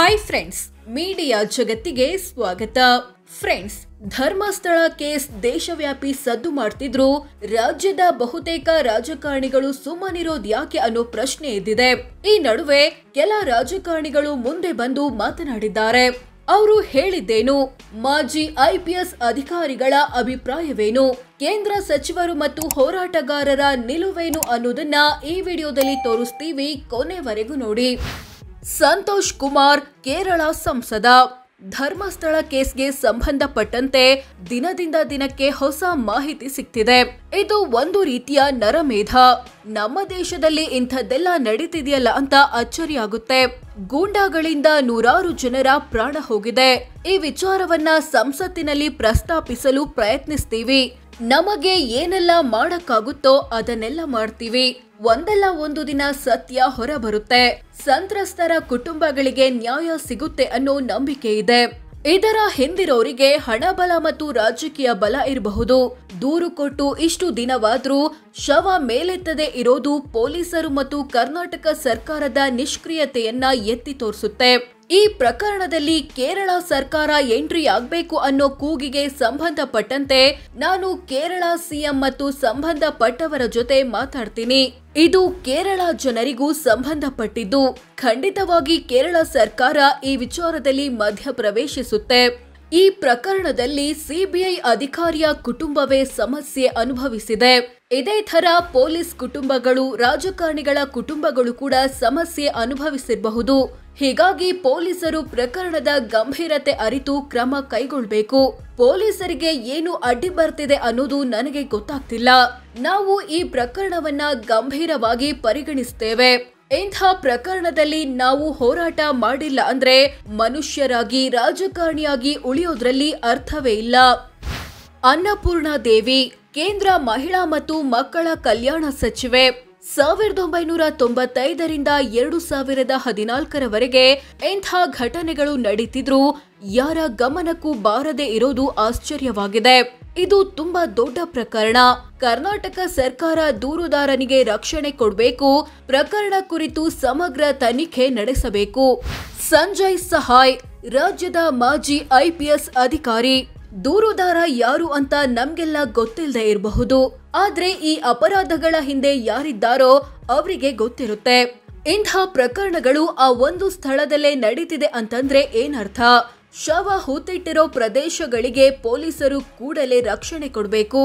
Hi friends, media ಜಗತ್ತಿಗೆ ಸ್ವಾಗತ. Friends, Dharmasthala case ದೇಶವ್ಯಾಪಿ ಸದ್ದು ಮಾಡ್ತಿದ್ರು. ರಾಜ್ಯದ ಬಹುತೇಕ ರಾಜಕಾರಣಿಗಳು ಸುಮ್ಮನಿರೋದು ಯಾಕೆ ಅನ್ನೋ ಪ್ರಶ್ನೆ ಎದ್ದಿದೆ. ಈ ನಡುವೆ ಕೆಲ ರಾಜಕಾರಣಿಗಳು ಮುಂದೆ ಬಂದು ಮಾತನಾಡಿದ್ದಾರೆ. ಅವರು ಹೇಳಿದ್ದೇನು, ಮಾಜಿ ಐಪಿಎಸ್ ಅಧಿಕಾರಿಗಳ ಅಭಿಪ್ರಾಯವೇನು, ಕೇಂದ್ರ ಸಚಿವರು ಮತ್ತು ಹೋರಾಟಗಾರರ ನಿಲುವೇನು ಅನ್ನೋದನ್ನ ಈ ವಿಡಿಯೋದಲ್ಲಿ ತೋರಿಸ್ತೀವಿ. ಕೊನೆವರೆಗೂ ನೋಡಿ. ಸಂತೋಷ್ ಕುಮಾರ್, ಕೇರಳ ಸಂಸದ. ಧರ್ಮಸ್ಥಳ ಕೇಸ್ಗೆ ಸಂಬಂಧಪಟ್ಟಂತೆ ದಿನದಿಂದ ದಿನಕ್ಕೆ ಹೊಸ ಮಾಹಿತಿ ಸಿಗ್ತಿದೆ. ಇದು ಒಂದು ರೀತಿಯ ನರಮೇಧ. ನಮ್ಮ ದೇಶದಲ್ಲಿ ಇಂಥದ್ದೆಲ್ಲ ನಡೀತಿದೆಯಲ್ಲ ಅಂತ ಅಚ್ಚರಿಯಾಗುತ್ತೆ. ಗೂಂಡಾಗಳಿಂದ ನೂರಾರು ಜನರ ಪ್ರಾಣ ಹೋಗಿದೆ. ಈ ವಿಚಾರವನ್ನ ಸಂಸತ್ತಿನಲ್ಲಿ ಪ್ರಸ್ತಾಪಿಸಲು ಪ್ರಯತ್ನಿಸ್ತೀವಿ. ನಮಗೆ ಏನೆಲ್ಲ ಮಾಡಕ್ಕಾಗುತ್ತೋ ಅದನ್ನೆಲ್ಲ ಮಾಡ್ತೀವಿ. ಒಂದಲ್ಲ ಒಂದು ದಿನ ಸತ್ಯ ಹೊರಬರುತ್ತೆ. ಸಂತ್ರಸ್ತರ ಕುಟುಂಬಗಳಿಗೆ ನ್ಯಾಯ ಸಿಗುತ್ತೆ ಅನ್ನೋ ನಂಬಿಕೆ ಇದೆ. ಇದರ ಹಿಂದಿರೋರಿಗೆ ಹಣಬಲ ಮತ್ತು ರಾಜಕೀಯ ಬಲ ಇರಬಹುದು. ದೂರು ಕೊಟ್ಟು ಇಷ್ಟು ದಿನವಾದ್ರೂ ಶವ ಮೇಲೆತ್ತದೇ ಇರೋದು ಪೊಲೀಸರು ಮತ್ತು ಕರ್ನಾಟಕ ಸರ್ಕಾರದ ನಿಷ್ಕ್ರಿಯತೆಯನ್ನ ಎತ್ತಿ ತೋರಿಸುತ್ತೆ. ಈ ಪ್ರಕರಣದಲ್ಲಿ ಕೇರಳ ಸರ್ಕಾರ ಎಂಟ್ರಿ ಆಗ್ಬೇಕು ಅನ್ನೋ ಕೂಗಿಗೆ ಸಂಬಂಧಪಟ್ಟಂತೆ ನಾನು ಕೇರಳ ಸಿಎಂ ಮತ್ತು ಸಂಬಂಧಪಟ್ಟವರ ಜೊತೆ ಮಾತಾಡ್ತೀನಿ. ಇದು ಕೇರಳ ಜನರಿಗೂ ಸಂಬಂಧಪಟ್ಟಿದ್ದು. ಖಂಡಿತವಾಗಿ ಕೇರಳ ಸರ್ಕಾರ ಈ ವಿಚಾರದಲ್ಲಿ ಮಧ್ಯಪ್ರವೇಶಿಸುತ್ತೆ. ಈ ಪ್ರಕರಣದಲ್ಲಿ ಸಿಬಿಐ ಅಧಿಕಾರಿಯ ಕುಟುಂಬವೇ ಸಮಸ್ಯೆ ಅನುಭವಿಸಿದೆ. ಇದೇ ತರ ಪೊಲೀಸ್ ಕುಟುಂಬಗಳು, ರಾಜಕಾರಣಿಗಳ ಕುಟುಂಬಗಳು ಕೂಡ ಸಮಸ್ಯೆ ಅನುಭವಿಸಿರಬಹುದು. ಹೀಗಾಗಿ ಪೊಲೀಸರು ಪ್ರಕರಣದ ಗಂಭೀರತೆ ಅರಿತು ಕ್ರಮ ಕೈಗೊಳ್ಳಬೇಕು. ಪೊಲೀಸರಿಗೆ ಏನು ಅಡ್ಡಿ ಬರ್ತಿದೆ ಅನ್ನೋದು ನನಗೆ ಗೊತ್ತಾಗ್ತಿಲ್ಲ. ನಾವು ಈ ಪ್ರಕರಣವನ್ನ ಗಂಭೀರವಾಗಿ ಪರಿಗಣಿಸ್ತೇವೆ. ಇಂಥ ಪ್ರಕರಣದಲ್ಲಿ ನಾವು ಹೋರಾಟ ಮಾಡಿಲ್ಲ ಅಂದ್ರೆ ಮನುಷ್ಯರಾಗಿ, ರಾಜಕಾರಣಿಯಾಗಿ ಉಳಿಯೋದ್ರಲ್ಲಿ ಅರ್ಥವೇ ಇಲ್ಲ. ಅನ್ನಪೂರ್ಣ ದೇವಿ, ಕೇಂದ್ರ ಮಹಿಳಾ ಮತ್ತು ಮಕ್ಕಳ ಕಲ್ಯಾಣ ಸಚಿವೆ. 1995ರಿಂದ 2014ರವರೆಗೆ ಇಂಥ ಘಟನೆಗಳು ನಡೀತಿದ್ರು. ಯಾರ ಗಮನಕ್ಕೂ ಬಾರದೆ ಇರೋದು ಆಶ್ಚರ್ಯವಾಗಿದೆ. ಇದು ತುಂಬಾ ದೊಡ್ಡ ಪ್ರಕರಣ. ಕರ್ನಾಟಕ ಸರ್ಕಾರ ದೂರುದಾರನಿಗೆ ರಕ್ಷಣೆ ಕೊಡಬೇಕು. ಪ್ರಕರಣ ಕುರಿತು ಸಮಗ್ರ ತನಿಖೆ ನಡೆಸಬೇಕು. ಸಂಜಯ್ ಸಹಾಯ್, ರಾಜ್ಯದ ಮಾಜಿ ಐಪಿಎಸ್ ಅಧಿಕಾರಿ. ದೂರುದಾರ ಯಾರು ಅಂತ ನಮ್ಗೆಲ್ಲ ಗೊತ್ತಿಲ್ಲದೆ ಇರಬಹುದು, ಆದ್ರೆ ಈ ಅಪರಾಧಗಳ ಹಿಂದೆ ಯಾರಿದ್ದಾರೋ ಅವರಿಗೆ ಗೊತ್ತಿರುತ್ತೆ. ಇಂಥ ಪ್ರಕರಣಗಳು ಆ ಒಂದು ಸ್ಥಳದಲ್ಲೇ ನಡೀತಿದೆ ಅಂತಂದ್ರೆ ಏನರ್ಥ? ಶವ ಹೂತಿಟ್ಟಿರೋ ಪ್ರದೇಶಗಳಿಗೆ ಪೊಲೀಸರು ಕೂಡಲೇ ರಕ್ಷಣೆ ಕೊಡಬೇಕು.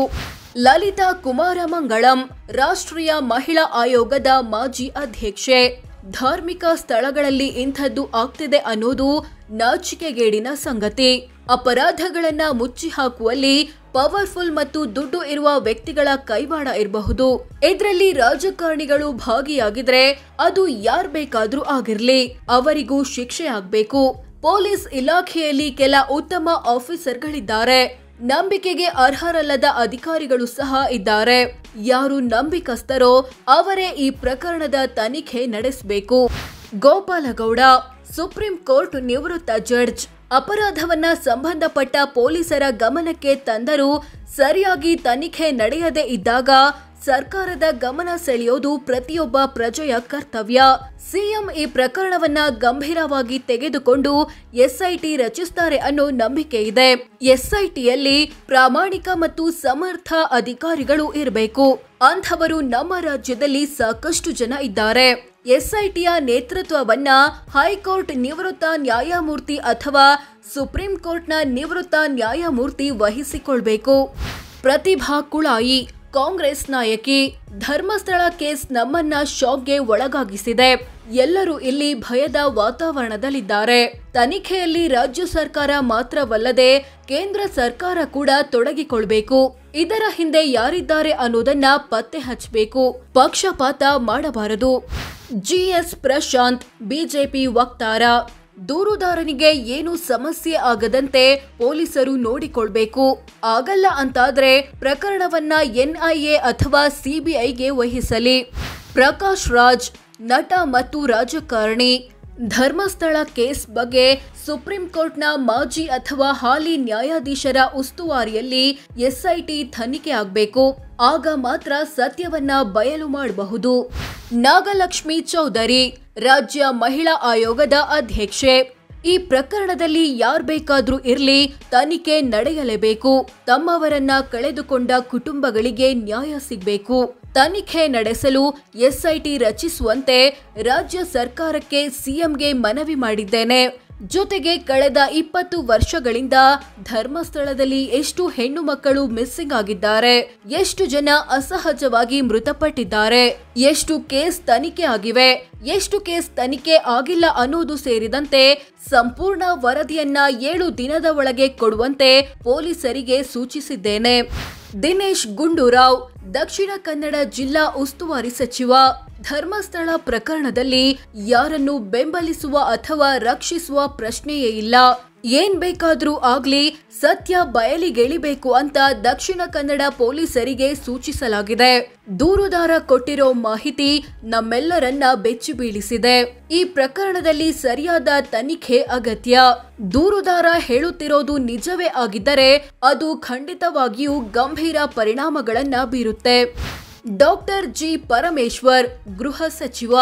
ಲಲಿತಾ ಕುಮಾರಮಂಗಳಂ, ರಾಷ್ಟ್ರೀಯ ಮಹಿಳಾ ಆಯೋಗದ ಮಾಜಿ ಅಧ್ಯಕ್ಷೆ. ಧಾರ್ಮಿಕ ಸ್ಥಳಗಳಲ್ಲಿ ಇಂಥದ್ದು ಆಗ್ತಿದೆ ಅನ್ನೋದು ನಾಚಿಕೆಗೇಡಿನ ಸಂಗತಿ. ಅಪರಾಧಗಳನ್ನ ಮುಚ್ಚಿ ಹಾಕುವಲ್ಲಿ ಪವರ್ಫುಲ್ ಮತ್ತು ದುಡ್ಡು ಇರುವ ವ್ಯಕ್ತಿಗಳ ಕೈವಾಡ ಇರಬಹುದು. ಇದರಲ್ಲಿ ರಾಜಕಾರಣಿಗಳು ಭಾಗಿಯಾಗಿದ್ರೆ ಅದು ಯಾರ್ ಬೇಕಾದ್ರೂ ಆಗಿರ್ಲಿ, ಅವರಿಗೂ ಶಿಕ್ಷೆ ಆಗ್ಬೇಕು. ಪೊಲೀಸ್ ಇಲಾಖೆಯಲ್ಲಿ ಕೆಲ ಉತ್ತಮ ಆಫೀಸರ್ಗಳಿದ್ದಾರೆ. ನಂಬಿಕೆಗೆ ಅರ್ಹರಲ್ಲದ ಅಧಿಕಾರಿಗಳು ಸಹ ಇದ್ದಾರೆ. ಯಾರು ನಂಬಿಕಸ್ಥರೋ ಅವರೇ ಈ ಪ್ರಕರಣದ ತನಿಖೆ ನಡೆಸಬೇಕು. ಗೋಪಾಲಗೌಡ, ಸುಪ್ರೀಂ ಕೋರ್ಟ್ ನಿವೃತ್ತ ಜಡ್ಜ್. ಅಪರಾಧವನ್ನ ಸಂಬಂಧಪಟ್ಟ ಪೊಲೀಸರ ಗಮನಕ್ಕೆ ತಂದರೂ ಸರಿಯಾಗಿ ತನಿಖೆ ನಡೆಯದೇ ಇದ್ದಾಗ ಸರ್ಕಾರದ ಗಮನ ಸೆಳೆಯೋದು ಪ್ರತಿಯೊಬ್ಬ ಪ್ರಜೆಯ ಕರ್ತವ್ಯ. ಸಿಎಂ ಈ ಪ್ರಕರಣವನ್ನ ಗಂಭೀರವಾಗಿ ತೆಗೆದುಕೊಂಡು ಎಸ್ಐಟಿ ರಚಿಸ್ತಾರೆ ಅನ್ನೋ ನಂಬಿಕೆ ಇದೆ. ಎಸ್ಐಟಿಯಲ್ಲಿ ಪ್ರಾಮಾಣಿಕ ಮತ್ತು ಸಮರ್ಥ ಅಧಿಕಾರಿಗಳು ಇರಬೇಕು. ಅಂಥವರು ನಮ್ಮ ರಾಜ್ಯದಲ್ಲಿ ಸಾಕಷ್ಟು ಜನ ಇದ್ದಾರೆ. ಎಸ್ಐಟಿಯ ನೇತೃತ್ವವನ್ನ ಹೈಕೋರ್ಟ್ ನಿವೃತ್ತ ನ್ಯಾಯಮೂರ್ತಿ ಅಥವಾ ಸುಪ್ರೀಂ ಕೋರ್ಟ್ನ ನಿವೃತ್ತ ನ್ಯಾಯಮೂರ್ತಿ ವಹಿಸಿಕೊಳ್ಬೇಕು. ಪ್ರತಿಭಾ ಕುಳಾಯಿ, ಕಾಂಗ್ರೆಸ್ ನಾಯಕಿ. ಧರ್ಮಸ್ಥಳ ಕೇಸ್ ನಮ್ಮನ್ನ ಶಾಕ್ಗೆ ಒಳಗಾಗಿಸಿದೆ. ಎಲ್ಲರೂ ಇಲ್ಲಿ ಭಯದ ವಾತಾವರಣದಲ್ಲಿದ್ದಾರೆ. ತನಿಖೆಯಲ್ಲಿ ರಾಜ್ಯ ಸರ್ಕಾರ ಮಾತ್ರವಲ್ಲದೆ ಕೇಂದ್ರ ಸರ್ಕಾರ ಕೂಡ ತೊಡಗಿಕೊಳ್ಬೇಕು. ಇದರ ಹಿಂದೆ ಯಾರಿದ್ದಾರೆ ಅನ್ನೋದನ್ನ ಪತ್ತೆ ಹಚ್ಚಬೇಕು. ಪಕ್ಷಪಾತ ಮಾಡಬಾರದು. ಜಿಎಸ್ ಪ್ರಶಾಂತ್, ಬಿಜೆಪಿ ವಕ್ತಾರ. ದೂರುದಾರನಿಗೆ ಏನು ಸಮಸ್ಯೆ ಆಗದಂತೆ ಪೊಲೀಸರು ನೋಡಿಕೊಳ್ಬೇಕು. ಆಗಲ್ಲ ಅಂತಾದ್ರೆ ಪ್ರಕರಣವನ್ನ ಎನ್ಐಎ ಅಥವಾ ಸಿಬಿಐಗೆ ವಹಿಸಲಿ. ಪ್ರಕಾಶ್ ರಾಜ್, ನಟ ಮತ್ತು ರಾಜಕಾರಣಿ. ಧರ್ಮಸ್ಥಳ ಕೇಸ್ ಬಗ್ಗೆ ಸುಪ್ರೀಂ ಕೋರ್ಟ್ನ ಮಾಜಿ ಅಥವಾ ಹಾಲಿ ನ್ಯಾಯಾಧೀಶರ ಉಸ್ತುವಾರಿಯಲ್ಲಿ ಎಸ್ಐಟಿ ತನಿಖೆ ಆಗಬೇಕು. ಆಗ ಮಾತ್ರ ಸತ್ಯವನ್ನ ಬಯಲು ಮಾಡಬಹುದು. ನಾಗಲಕ್ಷ್ಮಿ ಚೌಧರಿ, ರಾಜ್ಯ ಮಹಿಳಾ ಆಯೋಗದ ಅಧ್ಯಕ್ಷೆ. ಈ ಪ್ರಕರಣದಲ್ಲಿ ಯಾರ್ ಬೇಕಾದ್ರೂ ಇರ್ಲಿ, ತನಿಖೆ ನಡೆಯಲೇಬೇಕು. ತಮ್ಮವರನ್ನ ಕಳೆದುಕೊಂಡ ಕುಟುಂಬಗಳಿಗೆ ನ್ಯಾಯ ಸಿಗಬೇಕು. ತನಿಖೆ ನಡೆಸಲು ಎಸ್ಐಟಿ ರಚಿಸುವಂತೆ ರಾಜ್ಯ ಸರ್ಕಾರಕ್ಕೆ ಸಿಎಂಗೆ ಮನವಿ ಮಾಡಿದ್ದೇನೆ. ಜೊತೆಗೆ ಕಳೆದ 20 ವರ್ಷಗಳಿಂದ ಧರ್ಮಸ್ಥಳದಲ್ಲಿ ಎಷ್ಟು ಹೆಣ್ಣು ಮಕ್ಕಳು ಮಿಸ್ಸಿಂಗ್ ಆಗಿದ್ದಾರೆ, ಎಷ್ಟು ಜನ ಅಸಹಜವಾಗಿ ಮೃತಪಟ್ಟಿದ್ದಾರೆ, ಎಷ್ಟು ಕೇಸ್ ತನಿಖೆ ಆಗಿವೆ, ಎಷ್ಟು ಕೇಸ್ ತನಿಖೆ ಆಗಿಲ್ಲ ಅನ್ನೋದು ಸೇರಿದಂತೆ ಸಂಪೂರ್ಣ ವರದಿಯನ್ನ 7 ದಿನದ ಒಳಗೆ ಕೊಡುವಂತೆ ಪೊಲೀಸರಿಗೆ ಸೂಚಿಸಿದ್ದೇನೆ. ದಿನೇಶ್ ಗುಂಡೂರಾವ್, ದಕ್ಷಿಣ ಕನ್ನಡ ಜಿಲ್ಲಾ ಉಸ್ತುವಾರಿ ಸಚಿವ. ಧರ್ಮಸ್ಥಳ ಪ್ರಕರಣದಲ್ಲಿ ಯಾರನ್ನು ಬೆಂಬಲಿಸುವ ಅಥವಾ ರಕ್ಷಿಸುವ ಪ್ರಶ್ನೆಯೇ ಇಲ್ಲ. ಏನ್ ಬೇಕಾದ್ರೂ ಆಗ್ಲಿ, ಸತ್ಯ ಬಯಲಿಗೆಳಿಬೇಕು ಅಂತ ದಕ್ಷಿಣ ಕನ್ನಡ ಪೊಲೀಸರಿಗೆ ಸೂಚಿಸಲಾಗಿದೆ. ದೂರುದಾರ ಕೊಟ್ಟಿರೋ ಮಾಹಿತಿ ನಮ್ಮೆಲ್ಲರನ್ನ ಬೆಚ್ಚಿ ಬೀಳಿಸಿದೆ. ಈ ಪ್ರಕರಣದಲ್ಲಿ ಸರಿಯಾದ ತನಿಖೆ ಅಗತ್ಯ. ದೂರುದಾರ ಹೇಳುತ್ತಿರೋದು ನಿಜವೇ ಆಗಿದ್ದರೆ ಅದು ಖಂಡಿತವಾಗಿಯೂ ಗಂಭೀರ ಪರಿಣಾಮಗಳನ್ನ ಬೀರುತ್ತೆ. ಡಾಕ್ಟರ್ ಜಿ ಪರಮೇಶ್ವರ್, ಗೃಹ ಸಚಿವ.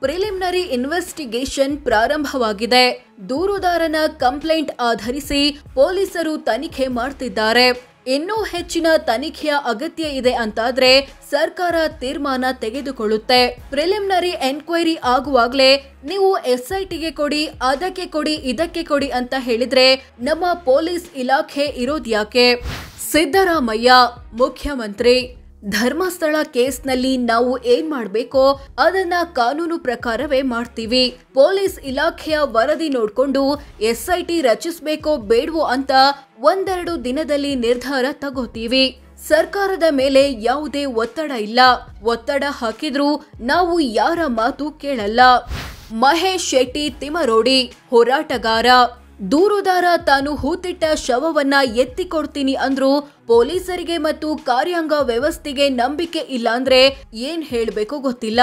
ಪ್ರಿಲಿಮಿನರಿ ಇನ್ವೆಸ್ಟಿಗೇಷನ್ ಪ್ರಾರಂಭವಾಗಿದೆ. ದೂರುದಾರನ ಕಂಪ್ಲೇಂಟ್ ಆಧರಿಸಿ ಪೊಲೀಸರು ತನಿಖೆ ಮಾಡ್ತಿದ್ದಾರೆ. ಇನ್ನೂ ಹೆಚ್ಚಿನ ತನಿಖೆಯ ಅಗತ್ಯ ಇದೆ ಅಂತಾದ್ರೆ ಸರ್ಕಾರ ತೀರ್ಮಾನ ತೆಗೆದುಕೊಳ್ಳುತ್ತೆ. ಪ್ರಿಲಿಮಿನರಿ ಎನ್ಕ್ವೈರಿ ಆಗುವಾಗ್ಲೇ ನೀವು ಎಸ್ಐಟಿಗೆ ಕೊಡಿ, ಅದಕ್ಕೆ ಕೊಡಿ, ಇದಕ್ಕೆ ಕೊಡಿ ಅಂತ ಹೇಳಿದ್ರೆ ನಮ್ಮ ಪೊಲೀಸ್ ಇಲಾಖೆ ಇರೋದ್ಯಾಕೆ? ಸಿದ್ದರಾಮಯ್ಯ, ಮುಖ್ಯಮಂತ್ರಿ. ಧರ್ಮಸ್ಥಳ ಕೇಸ್ನಲ್ಲಿ ನಾವು ಏನ್ ಮಾಡ್ಬೇಕೋ ಅದನ್ನ ಕಾನೂನು ಪ್ರಕಾರವೇ ಮಾಡ್ತೀವಿ. ಪೊಲೀಸ್ ಇಲಾಖೆಯ ವರದಿ ನೋಡ್ಕೊಂಡು ಎಸ್ಐಟಿ ರಚಿಸಬೇಕೋ ಬೇಡವೋ ಅಂತ 1-2 ದಿನದಲ್ಲಿ ನಿರ್ಧಾರ ತಗೋತೀವಿ. ಸರ್ಕಾರದ ಮೇಲೆ ಯಾವುದೇ ಒತ್ತಡ ಇಲ್ಲ. ಒತ್ತಡ ಹಾಕಿದ್ರೂ ನಾವು ಯಾರ ಮಾತು ಕೇಳಲ್ಲ. ಮಹೇಶ್ ಶೆಟ್ಟಿ ತಿಮರೋಡಿ, ಹೋರಾಟಗಾರ. ದೂರುದಾರ ತಾನು ಹೂತಿಟ್ಟ ಶವವನ್ನ ಎತ್ತಿಕೊಡ್ತೀನಿ ಅಂದ್ರು ಪೊಲೀಸರಿಗೆ ಮತ್ತು ಕಾರ್ಯಾಂಗ ವ್ಯವಸ್ಥೆಗೆ ನಂಬಿಕೆ ಇಲ್ಲ ಅಂದ್ರೆ ಏನ್ ಹೇಳ್ಬೇಕೋ ಗೊತ್ತಿಲ್ಲ.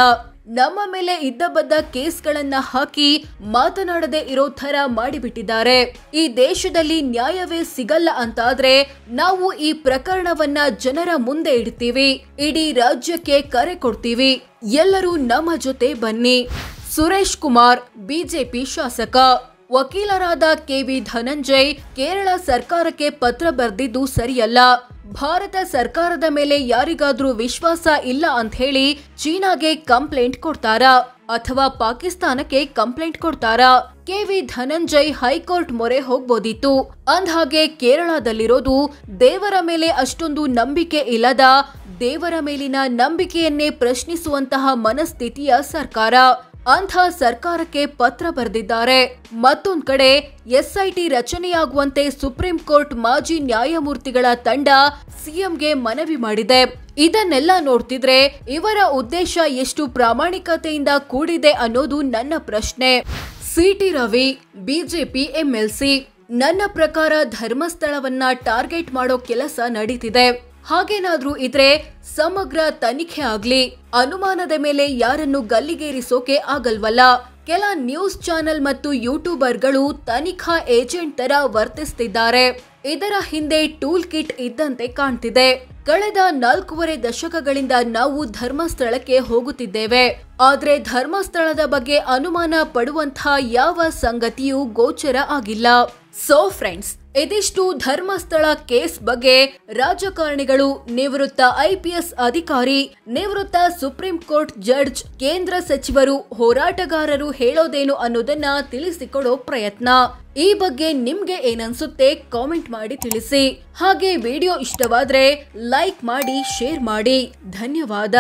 ನಮ್ಮ ಮೇಲೆ ಇದ್ದಬದ್ದ ಕೇಸ್ಗಳನ್ನ ಹಾಕಿ ಮಾತನಾಡದೆ ಇರೋ ತರ ಮಾಡಿಬಿಟ್ಟಿದ್ದಾರೆ. ಈ ದೇಶದಲ್ಲಿ ನ್ಯಾಯವೇ ಸಿಗಲ್ಲ ಅಂತಾದ್ರೆ ನಾವು ಈ ಪ್ರಕರಣವನ್ನ ಜನರ ಮುಂದೆ ಇಡ್ತೀವಿ. ಇಡೀ ರಾಜ್ಯಕ್ಕೆ ಕರೆ ಕೊಡ್ತೀವಿ. ಎಲ್ಲರೂ ನಮ್ಮ ಜೊತೆ ಬನ್ನಿ. ಸುರೇಶ್ ಕುಮಾರ್, ಬಿಜೆಪಿ ಶಾಸಕ. ವಕೀಲರಾದ ಕೆವಿ ಧನಂಜಯ್, ಕೇರಳ ಸರ್ಕಾರಕ್ಕೆ ಪತ್ರ ಬರೆದಿದ್ದು ಸರಿಯಲ್ಲ. ಭಾರತ ಸರ್ಕಾರದ ಮೇಲೆ ಯಾರಿಗಾದ್ರೂ ವಿಶ್ವಾಸ ಇಲ್ಲ ಅಂತ ಹೇಳಿ ಚೀನಾಗೆ ಕಂಪ್ಲೇಂಟ್ ಕೊಡ್ತಾರಾ ಅಥವಾ ಪಾಕಿಸ್ತಾನಕ್ಕೆ ಕಂಪ್ಲೇಂಟ್ ಕೊಡ್ತಾರಾ? ಕೆವಿ ಧನಂಜಯ್ ಹೈಕೋರ್ಟ್ ಮೊರೆ ಹೋಗ್ಬೋದಿತ್ತು. ಅಂದ್ಹಾಗೆ ಕೇರಳದಲ್ಲಿರೋದು ದೇವರ ಮೇಲೆ ಅಷ್ಟೊಂದು ನಂಬಿಕೆ ಇಲ್ಲದ, ದೇವರ ಮೇಲಿನ ನಂಬಿಕೆಯನ್ನೇ ಪ್ರಶ್ನಿಸುವಂತಹ ಮನಸ್ಥಿತಿಯ ಸರ್ಕಾರ. ಅಂಥ ಸರ್ಕಾರಕ್ಕೆ ಪತ್ರ ಬರೆದಿದ್ದಾರೆ. ಮತ್ತೊಂದ್ ಕಡೆ ಎಸ್ಐಟಿ ರಚನೆಯಾಗುವಂತೆ ಸುಪ್ರೀಂ ಕೋರ್ಟ್ ಮಾಜಿ ನ್ಯಾಯಮೂರ್ತಿಗಳ ತಂಡ ಸಿಎಂಗೆ ಮನವಿ ಮಾಡಿದೆ. ಇದನ್ನೆಲ್ಲ ನೋಡ್ತಿದ್ರೆ ಇವರ ಉದ್ದೇಶ ಎಷ್ಟು ಪ್ರಾಮಾಣಿಕತೆಯಿಂದ ಕೂಡಿದೆ ಅನ್ನೋದು ನನ್ನ ಪ್ರಶ್ನೆ. City Ravi, BJP MLC. ನನ್ನ ಪ್ರಕಾರ ಧರ್ಮಸ್ಥಳವನ್ನ ಟಾರ್ಗೆಟ್ ಮಾಡೋ ಕೆಲಸ ನಡೀತಿದೆ. ಹಾಗೇನಾದ್ರೂ ಇದ್ರೆ ಸಮಗ್ರ ತನಿಖೆ ಆಗ್ಲಿ. ಅನುಮಾನದ ಮೇಲೆ ಯಾರನ್ನು ಗಲ್ಲಿಗೇರಿಸೋಕೆ ಆಗಲ್ವಲ್ಲ. ಕೆಲ ನ್ಯೂಸ್ ಚಾನೆಲ್ ಮತ್ತು ಯೂಟ್ಯೂಬರ್ಗಳು ತನಿಖಾ ಏಜೆಂಟ್ ತರ ವರ್ತಿಸ್ತಿದ್ದಾರೆ. ಇದರ ಹಿಂದೆ ಟೂಲ್ ಕಿಟ್ ಇದ್ದಂತೆ ಕಾಣ್ತಿದೆ. ಕಳೆದ 4.5 ದಶಕಗಳಿಂದ ನಾವು ಧರ್ಮಸ್ಥಳಕ್ಕೆ ಹೋಗುತ್ತಿದ್ದೇವೆ. ಆದ್ರೆ ಧರ್ಮಸ್ಥಳದ ಬಗ್ಗೆ ಅನುಮಾನ ಪಡುವಂತಹ ಯಾವ ಸಂಗತಿಯೂ ಗೋಚರ ಆಗಿಲ್ಲ. ಸೋ ಫ್ರೆಂಡ್ಸ್, ಇದಿಷ್ಟು ಧರ್ಮಸ್ಥಳ ಕೇಸ್ ಬಗ್ಗೆ ರಾಜಕಾರಣಿಗಳು, ನಿವೃತ್ತ IPS ಅಧಿಕಾರಿ, ನಿವೃತ್ತ ಸುಪ್ರೀಂ ಕೋರ್ಟ್ ಜಡ್ಜ್, ಕೇಂದ್ರ ಸಚಿವರು, ಹೋರಾಟಗಾರರು ಹೇಳೋದೇನು ಅನ್ನೋದನ್ನ ತಿಳಿಸಿಕೊಡೋ ಪ್ರಯತ್ನ. ಈ ಬಗ್ಗೆ ನಿಮ್ಗೆ ಏನನ್ಸುತ್ತೆ ಕಾಮೆಂಟ್ ಮಾಡಿ ತಿಳಿಸಿ. ಹಾಗೆ ವಿಡಿಯೋ ಇಷ್ಟವಾದ್ರೆ ಲೈಕ್ ಮಾಡಿ, ಶೇರ್ ಮಾಡಿ. ಧನ್ಯವಾದ.